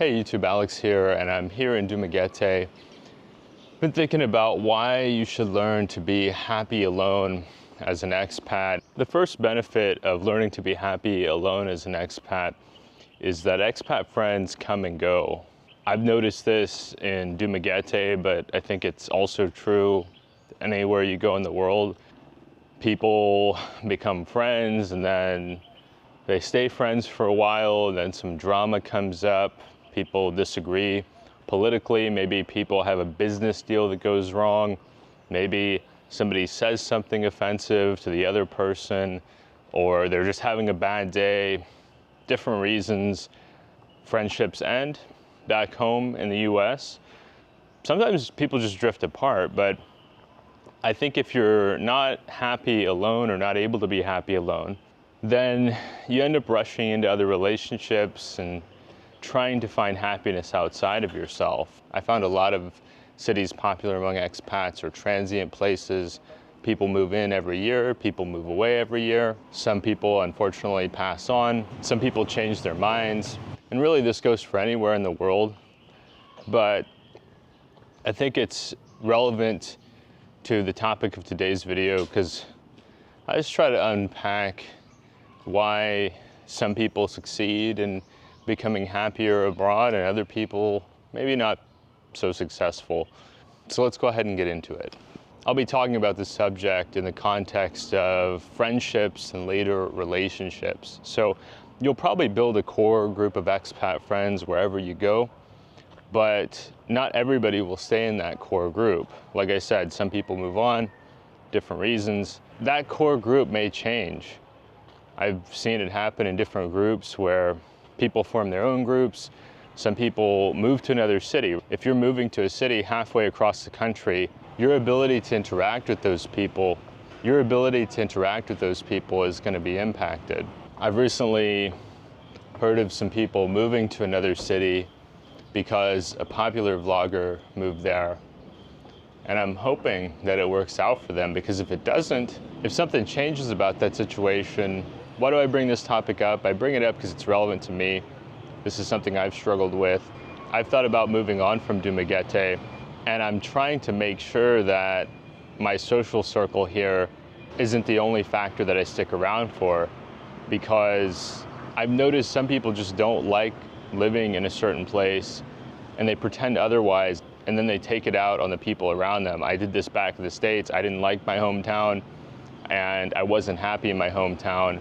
Hey YouTube, Alex here, and I'm here in Dumaguete. Been thinking about why you should learn to be happy alone as an expat. The first benefit of learning to be happy alone as an expat is that expat friends come and go. I've noticed this in Dumaguete, but I think it's also true anywhere you go in the world. People become friends and then they stay friends for a while, and then some drama comes up. People disagree politically. Maybe people have a business deal that goes wrong. Maybe somebody says something offensive to the other person, or they're just having a bad day. Different reasons. Friendships end back home in the US. Sometimes people just drift apart, but I think if you're not happy alone or not able to be happy alone, then you end up rushing into other relationships and trying to find happiness outside of yourself. I found a lot of cities popular among expats are transient places. People move in every year, people move away every year. Some people unfortunately pass on. Some people change their minds. And really this goes for anywhere in the world. But I think it's relevant to the topic of today's video because I just try to unpack why some people succeed in becoming happier abroad and other people maybe not so successful. So let's go ahead and get into it. I'll be talking about this subject in the context of friendships and later relationships. So you'll probably build a core group of expat friends wherever you go, but not everybody will stay in that core group. Like I said, some people move on, different reasons. That core group may change. I've seen it happen in different groups where people form their own groups. Some people move to another city. If you're moving to a city halfway across the country, your ability to interact with those people is going to be impacted. I've recently heard of some people moving to another city because a popular vlogger moved there. And I'm hoping that it works out for them, because if it doesn't, if something changes about that situation, why do I bring this topic up? I bring it up because it's relevant to me. This is something I've struggled with. I've thought about moving on from Dumaguete, and I'm trying to make sure that my social circle here isn't the only factor that I stick around for, because I've noticed some people just don't like living in a certain place and they pretend otherwise, and then they take it out on the people around them. I did this back in the States. I didn't like my hometown and I wasn't happy in my hometown.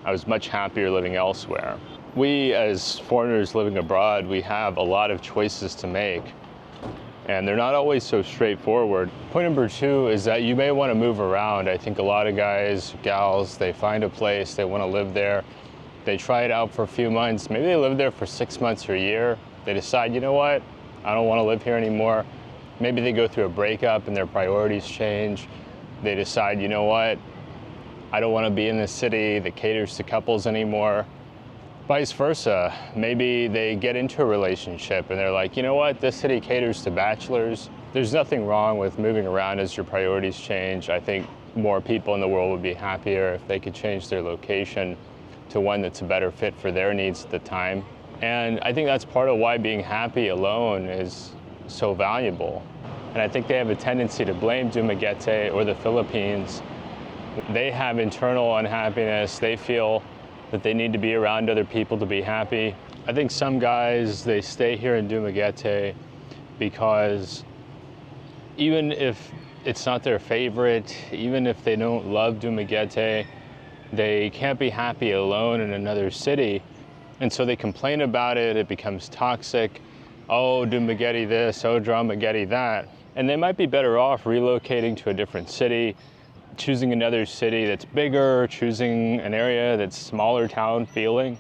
I was much happier living elsewhere. We as foreigners living abroad, we have a lot of choices to make, and they're not always so straightforward. Point number two is that you may want to move around. I think a lot of guys, gals, they find a place, they want to live there. They try it out for a few months. Maybe they live there for 6 months or a year. They decide, you know what? I don't want to live here anymore. Maybe they go through a breakup and their priorities change. They decide, you know what? I don't want to be in this city that caters to couples anymore. Vice versa. Maybe they get into a relationship and they're like, you know what? This city caters to bachelors. There's nothing wrong with moving around as your priorities change. I think more people in the world would be happier if they could change their location to one that's a better fit for their needs at the time. And I think that's part of why being happy alone is so valuable. And I think they have a tendency to blame Dumaguete or the Philippines. They have internal unhappiness. They feel that they need to be around other people to be happy. I think some guys, they stay here in Dumaguete because even if it's not their favorite, even if they don't love Dumaguete, they can't be happy alone in another city. And so they complain about it. It becomes toxic. Oh, Dumaguete this, oh, Dramaguete that. And they might be better off relocating to a different city, choosing another city that's bigger, choosing an area that's smaller town feeling.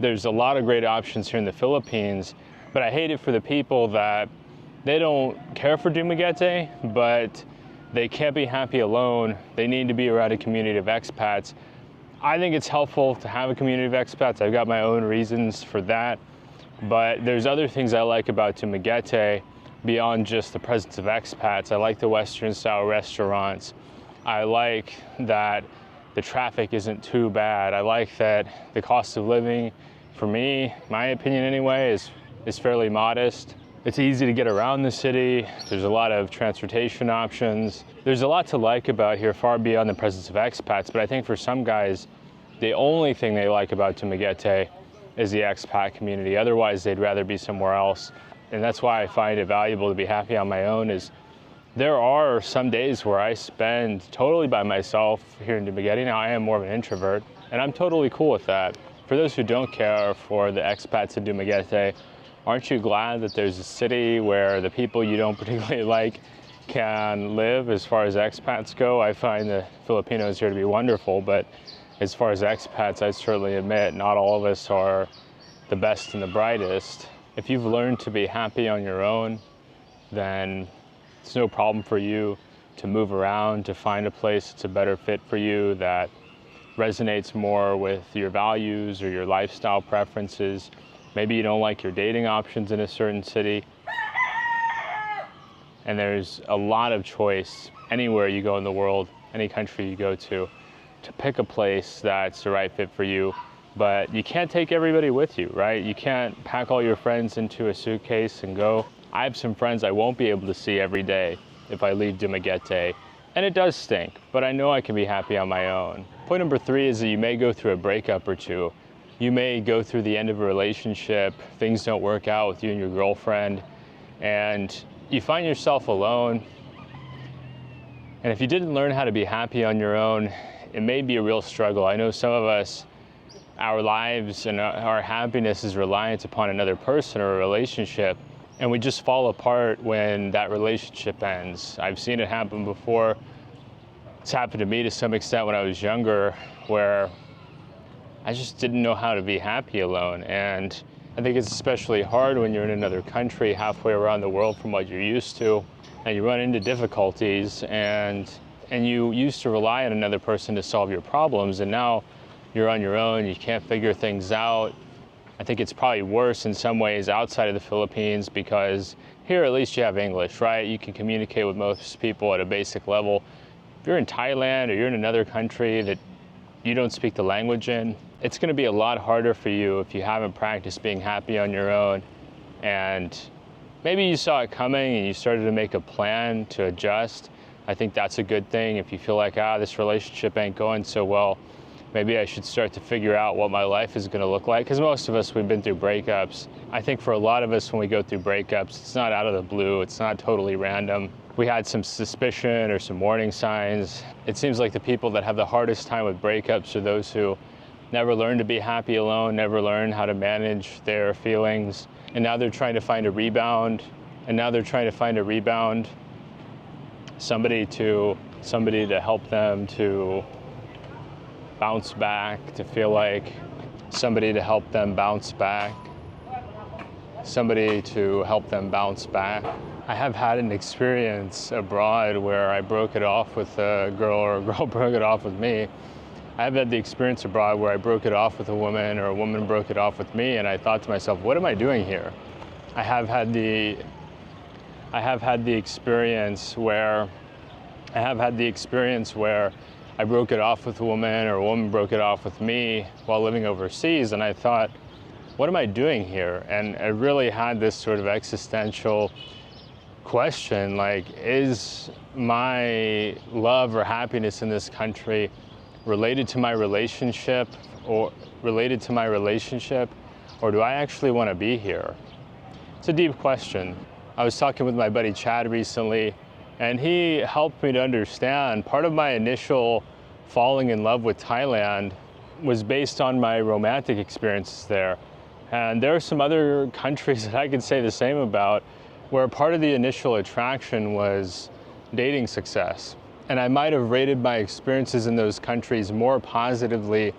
There's a lot of great options here in the Philippines, but I hate it for the people that they don't care for Dumaguete, but they can't be happy alone. They need to be around a community of expats. I think it's helpful to have a community of expats. I've got my own reasons for that, but there's other things I like about Dumaguete beyond just the presence of expats. I like the Western style restaurants. I like that the traffic isn't too bad. I like that the cost of living, for me, my opinion anyway, is fairly modest. It's easy to get around the city. There's a lot of transportation options. There's a lot to like about here, far beyond the presence of expats, but I think for some guys, the only thing they like about Dumaguete is the expat community. Otherwise, they'd rather be somewhere else. And that's why I find it valuable to be happy on my own. Is there are some days where I spend totally by myself here in Dumaguete. Now, I am more of an introvert, and I'm totally cool with that. For those who don't care for the expats in Dumaguete, aren't you glad that there's a city where the people you don't particularly like can live as far as expats go? I find the Filipinos here to be wonderful, but as far as expats, I certainly admit not all of us are the best and the brightest. If you've learned to be happy on your own, then it's no problem for you to move around, to find a place that's a better fit for you, that resonates more with your values or your lifestyle preferences. Maybe you don't like your dating options in a certain city. And there's a lot of choice anywhere you go in the world, any country you go to pick a place that's the right fit for you. But you can't take everybody with you, right? You can't pack all your friends into a suitcase and go. I have some friends I won't be able to see every day if I leave Dumaguete. And it does stink, but I know I can be happy on my own. Point number 3 is that you may go through a breakup or two. You may go through the end of a relationship, things don't work out with you and your girlfriend, and you find yourself alone. And if you didn't learn how to be happy on your own, it may be a real struggle. I know some of us, our lives and our happiness is reliant upon another person or a relationship, and we just fall apart when that relationship ends. I've seen it happen before. It's happened to me to some extent when I was younger, where I just didn't know how to be happy alone. And I think it's especially hard when you're in another country halfway around the world from what you're used to, and you run into difficulties, and you used to rely on another person to solve your problems, and now you're on your own, you can't figure things out. I think it's probably worse in some ways outside of the Philippines, because here at least you have English, right? You can communicate with most people at a basic level. If you're in Thailand or you're in another country that you don't speak the language in, it's going to be a lot harder for you if you haven't practiced being happy on your own. And maybe you saw it coming and you started to make a plan to adjust. I think that's a good thing. If you feel like, this relationship ain't going so well, maybe I should start to figure out what my life is going to look like. Because most of us, we've been through breakups. I think for a lot of us, when we go through breakups, it's not out of the blue. It's not totally random. We had some suspicion or some warning signs. It seems like the people that have the hardest time with breakups are those who never learned to be happy alone, never learned how to manage their feelings. And now they're trying to find a rebound. Somebody to help them to bounce back, to feel like somebody to help them bounce back. I have had an experience abroad where I broke it off with a girl, or a girl broke it off with me. I have had the experience abroad where I broke it off with a woman, or a woman broke it off with me, and I thought to myself, what am I doing here? I have had the experience where I broke it off with a woman, or a woman broke it off with me while living overseas, and I thought, what am I doing here? And I really had this sort of existential question, like, is my love or happiness in this country related to my relationship, or do I actually want to be here? It's a deep question. I was talking with my buddy Chad recently, and he helped me to understand part of my initial falling in love with Thailand was based on my romantic experiences there. And there are some other countries that I could say the same about, where part of the initial attraction was dating success. And I might have rated my experiences in those countries more positively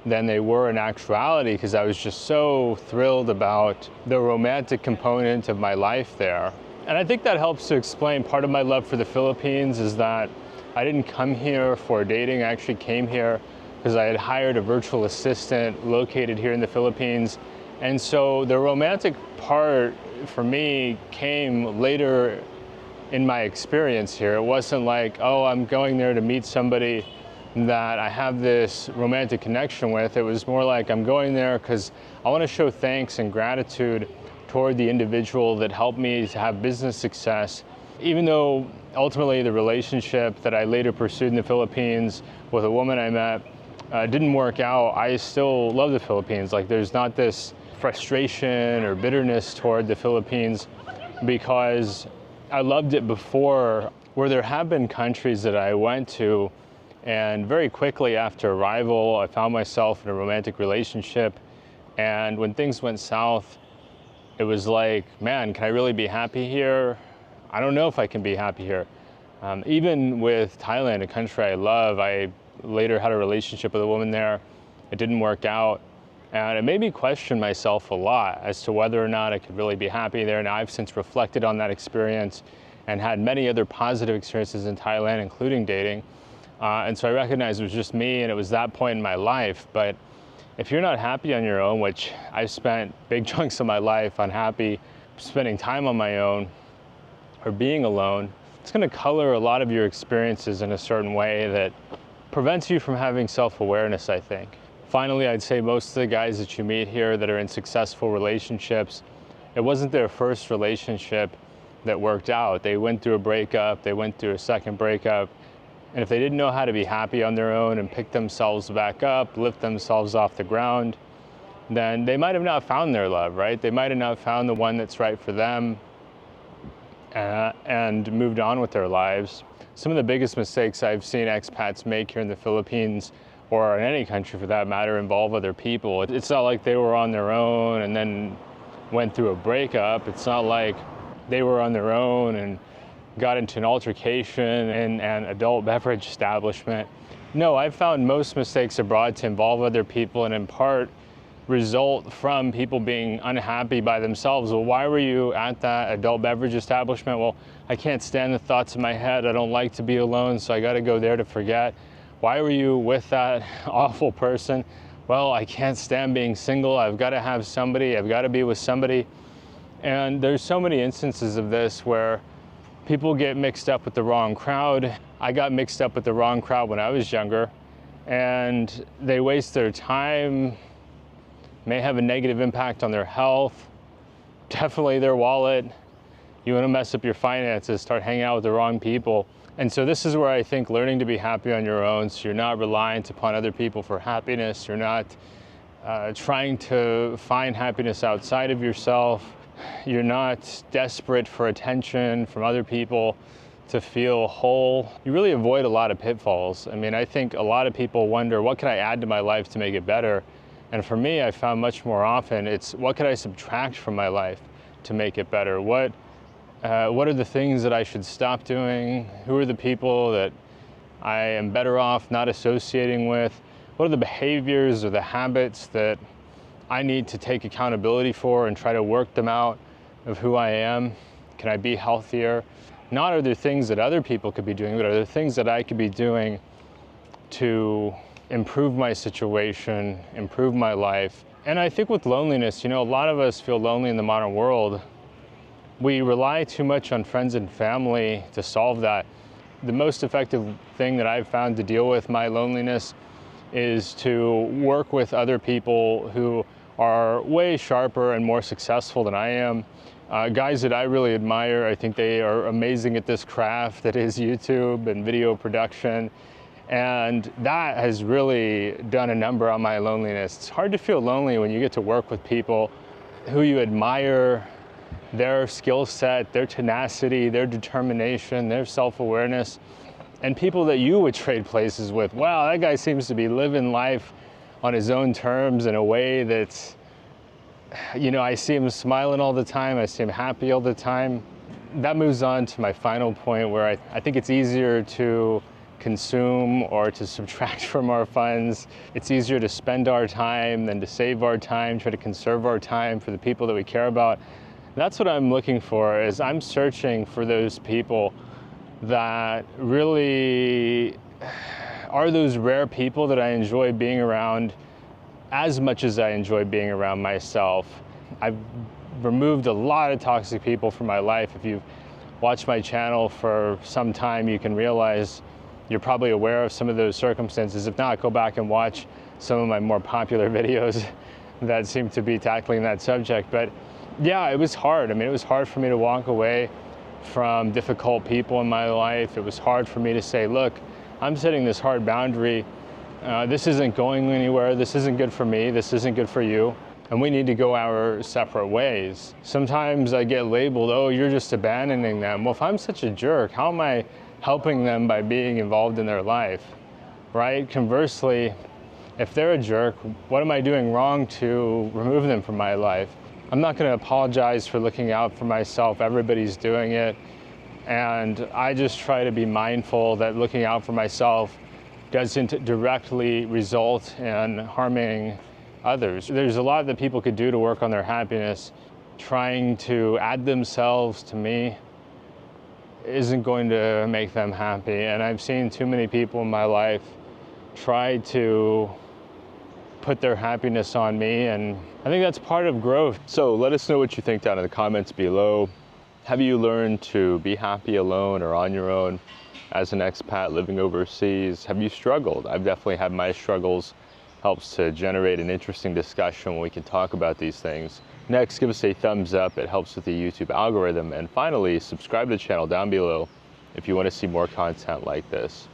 than they were in actuality, because I was just so thrilled about the romantic component of my life there. And I think that helps to explain part of my love for the Philippines, is that I didn't come here for dating. I actually came here because I had hired a virtual assistant located here in the Philippines. And so the romantic part for me came later in my experience here. It wasn't like, oh, I'm going there to meet somebody that I have this romantic connection with. It was more like, I'm going there because I want to show thanks and gratitude toward the individual that helped me to have business success. Even though ultimately the relationship that I later pursued in the Philippines with a woman I met didn't work out, I still love the Philippines. Like, there's not this frustration or bitterness toward the Philippines because I loved it before, where there have been countries that I went to and very quickly after arrival, I found myself in a romantic relationship. And when things went south, it was like, man, can I really be happy here? I don't know if I can be happy here. Even with Thailand, a country I love, I later had a relationship with a woman there. It didn't work out. And it made me question myself a lot as to whether or not I could really be happy there. And I've since reflected on that experience and had many other positive experiences in Thailand, including dating. And so I recognized it was just me and it was that point in my life. But if you're not happy on your own, which I've spent big chunks of my life unhappy, spending time on my own or being alone, it's going to color a lot of your experiences in a certain way that prevents you from having self-awareness, I think. Finally, I'd say most of the guys that you meet here that are in successful relationships, it wasn't their first relationship that worked out. They went through a breakup, they went through a second breakup, and if they didn't know how to be happy on their own and pick themselves back up, lift themselves off the ground, then they might have not found their love, right? They might have not found the one that's right for them and moved on with their lives. Some of the biggest mistakes I've seen expats make here in the Philippines, or in any country for that matter, involve other people. It's not like they were on their own and then went through a breakup. It's not like they were on their own and got into an altercation in an adult beverage establishment. No, I've found most mistakes abroad to involve other people and in part result from people being unhappy by themselves. Well, why were you at that adult beverage establishment? Well, I can't stand the thoughts in my head. I don't like to be alone, so I got to go there to forget. Why were you with that awful person? Well, I can't stand being single. I've got to have somebody. I've got to be with somebody. And there's so many instances of this where people get mixed up with the wrong crowd. I got mixed up with the wrong crowd when I was younger, and they waste their time, may have a negative impact on their health, definitely their wallet. You want to mess up your finances, start hanging out with the wrong people. And so this is where I think learning to be happy on your own, so you're not reliant upon other people for happiness, you're not trying to find happiness outside of yourself, you're not desperate for attention from other people to feel whole. You really avoid a lot of pitfalls. I mean, I think a lot of people wonder, what can I add to my life to make it better? And for me, I found much more often, it's what could I subtract from my life to make it better? What are the things that I should stop doing? Who are the people that I am better off not associating with? What are the behaviors or the habits that I need to take accountability for and try to work them out of who I am? Can I be healthier? Not are there things that other people could be doing, but are there things that I could be doing to improve my situation, improve my life? And I think with loneliness, a lot of us feel lonely in the modern world. We rely too much on friends and family to solve that. The most effective thing that I've found to deal with my loneliness is to work with other people who are way sharper and more successful than I am. Guys that I really admire. I think they are amazing at this craft that is YouTube and video production. And that has really done a number on my loneliness. It's hard to feel lonely when you get to work with people who you admire, their skill set, their tenacity, their determination, their self-awareness, and people that you would trade places with. Wow, that guy seems to be living life on his own terms in a way that's, I see him smiling all the time, I see him happy all the time. That moves on to my final point where I think it's easier to consume or to subtract from our funds. It's easier to spend our time than to save our time, try to conserve our time for the people that we care about. That's what I'm looking for, is I'm searching for those people that really are those rare people that I enjoy being around as much as I enjoy being around myself. I've removed a lot of toxic people from my life. If you've watched my channel for some time, you can realize you're probably aware of some of those circumstances. If not, go back and watch some of my more popular videos that seem to be tackling that subject. But yeah, it was hard. I mean, it was hard for me to walk away from difficult people in my life. It was hard for me to say, look, I'm setting this hard boundary. This isn't going anywhere. This isn't good for me. This isn't good for you. And we need to go our separate ways. Sometimes I get labeled, oh, you're just abandoning them. Well, if I'm such a jerk, how am I helping them by being involved in their life, right? Conversely, if they're a jerk, what am I doing wrong to remove them from my life? I'm not going to apologize for looking out for myself. Everybody's doing it. And I just try to be mindful that looking out for myself doesn't directly result in harming others. There's a lot that people could do to work on their happiness. Trying to add themselves to me isn't going to make them happy. And I've seen too many people in my life try to put their happiness on me, and I think that's part of growth. So let us know what you think down in the comments below. Have you learned to be happy alone or on your own as an expat living overseas? Have you struggled? I've definitely had my struggles. Helps to generate an interesting discussion when we can talk about these things. Next, give us a thumbs up. It helps with the YouTube algorithm. And finally, subscribe to the channel down below if you want to see more content like this.